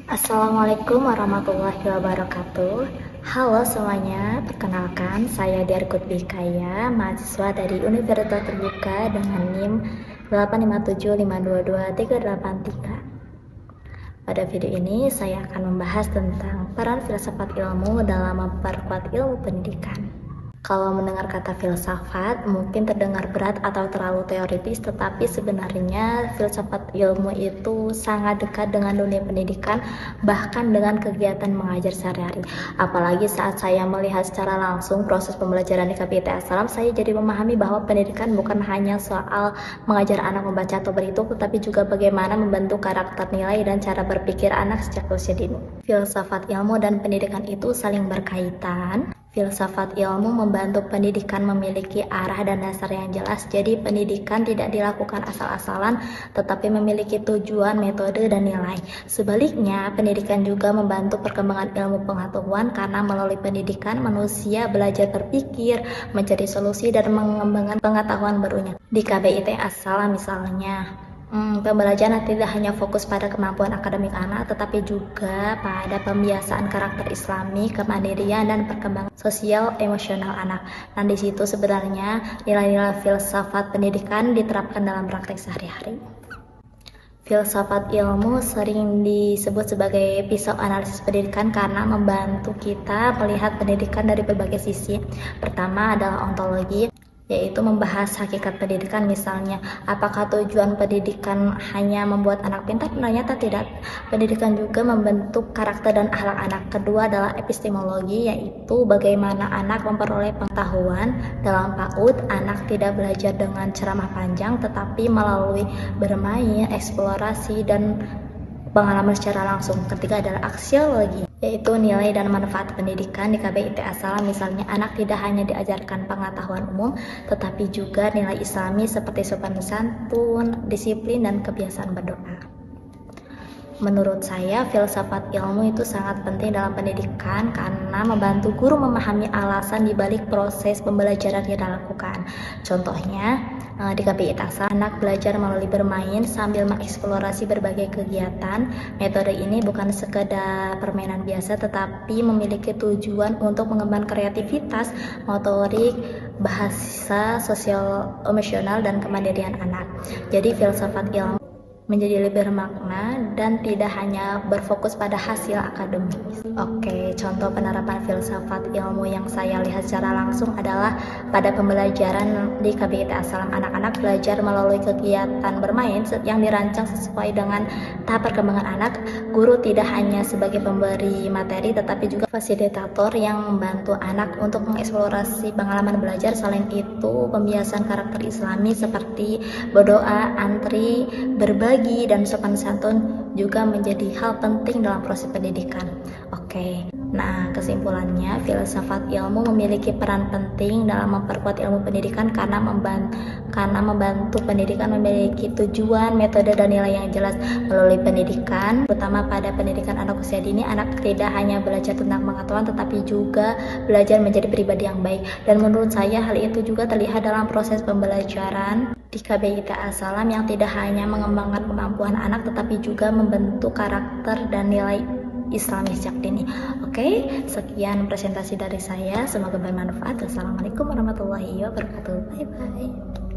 Assalamualaikum warahmatullahi wabarakatuh. Halo semuanya, perkenalkan saya Diarkut Bikaya, mahasiswa dari Universitas Terbuka dengan NIM 857522383. Pada video ini saya akan membahas tentang peran filsafat ilmu dalam memperkuat ilmu pendidikan. Kalau mendengar kata filsafat mungkin terdengar berat atau terlalu teoritis, tetapi sebenarnya filsafat ilmu itu sangat dekat dengan dunia pendidikan, bahkan dengan kegiatan mengajar sehari-hari. Apalagi saat saya melihat secara langsung proses pembelajaran di KBIT Assalam, saya jadi memahami bahwa pendidikan bukan hanya soal mengajar anak membaca atau berhitung, tetapi juga bagaimana membentuk karakter, nilai, dan cara berpikir anak sejak usia dini. Filsafat ilmu dan pendidikan itu saling berkaitan. Filsafat ilmu membantu pendidikan memiliki arah dan dasar yang jelas, jadi pendidikan tidak dilakukan asal-asalan, tetapi memiliki tujuan, metode, dan nilai. Sebaliknya, pendidikan juga membantu perkembangan ilmu pengetahuan karena melalui pendidikan manusia belajar berpikir, mencari solusi, dan mengembangkan pengetahuan barunya. Di KBIT Assalam misalnya, pembelajaran tidak hanya fokus pada kemampuan akademik anak, tetapi juga pada pembiasaan karakter Islami, kemandirian, dan perkembangan sosial emosional anak. Dan di situ sebenarnya nilai-nilai filsafat pendidikan diterapkan dalam praktek sehari-hari. Filsafat ilmu sering disebut sebagai pisau analisis pendidikan karena membantu kita melihat pendidikan dari berbagai sisi. Pertama adalah ontologi, yaitu membahas hakikat pendidikan, misalnya apakah tujuan pendidikan hanya membuat anak pintar? Ternyata tidak. Pendidikan juga membentuk karakter dan akhlak anak. Kedua adalah epistemologi, yaitu bagaimana anak memperoleh pengetahuan. Dalam PAUD, anak tidak belajar dengan ceramah panjang, tetapi melalui bermain, eksplorasi, dan pengalaman secara langsung. Ketiga adalah aksiologi, yaitu nilai dan manfaat pendidikan. Di KBIT Assalam misalnya, anak tidak hanya diajarkan pengetahuan umum, tetapi juga nilai Islami seperti sopan santun, disiplin, dan kebiasaan berdoa. Menurut saya, filsafat ilmu itu sangat penting dalam pendidikan karena membantu guru memahami alasan dibalik proses pembelajaran yang dilakukan. Contohnya, di KBIT Assalam, anak belajar melalui bermain sambil mengeksplorasi berbagai kegiatan. Metode ini bukan sekedar permainan biasa, tetapi memiliki tujuan untuk mengembangkan kreativitas, motorik, bahasa, sosial, emosional, dan kemandirian anak. Jadi filsafat ilmu menjadi lebih bermakna dan tidak hanya berfokus pada hasil akademis. Oke, contoh penerapan filsafat ilmu yang saya lihat secara langsung adalah pada pembelajaran di KBIT Assalam. Anak-anak belajar melalui kegiatan bermain yang dirancang sesuai dengan tahap perkembangan anak. Guru tidak hanya sebagai pemberi materi, tetapi juga fasilitator yang membantu anak untuk mengeksplorasi pengalaman belajar. Selain itu, pembiasaan karakter Islami seperti berdoa, antri, berbagi, dan sopan santun juga menjadi hal penting dalam proses pendidikan. Oke, nah kesimpulannya, filsafat ilmu memiliki peran penting dalam memperkuat ilmu pendidikan karena membantu pendidikan memiliki tujuan, metode, dan nilai yang jelas. Melalui pendidikan, terutama pada pendidikan anak usia dini, anak tidak hanya belajar tentang pengetahuan, tetapi juga belajar menjadi pribadi yang baik. Dan menurut saya hal itu juga terlihat dalam proses pembelajaran di KBIT Assalam yang tidak hanya mengembangkan kemampuan anak, tetapi juga membentuk karakter dan nilai Islami sejak dini. Oke, sekian presentasi dari saya. Semoga bermanfaat. Wassalamualaikum warahmatullahi wabarakatuh. Bye bye.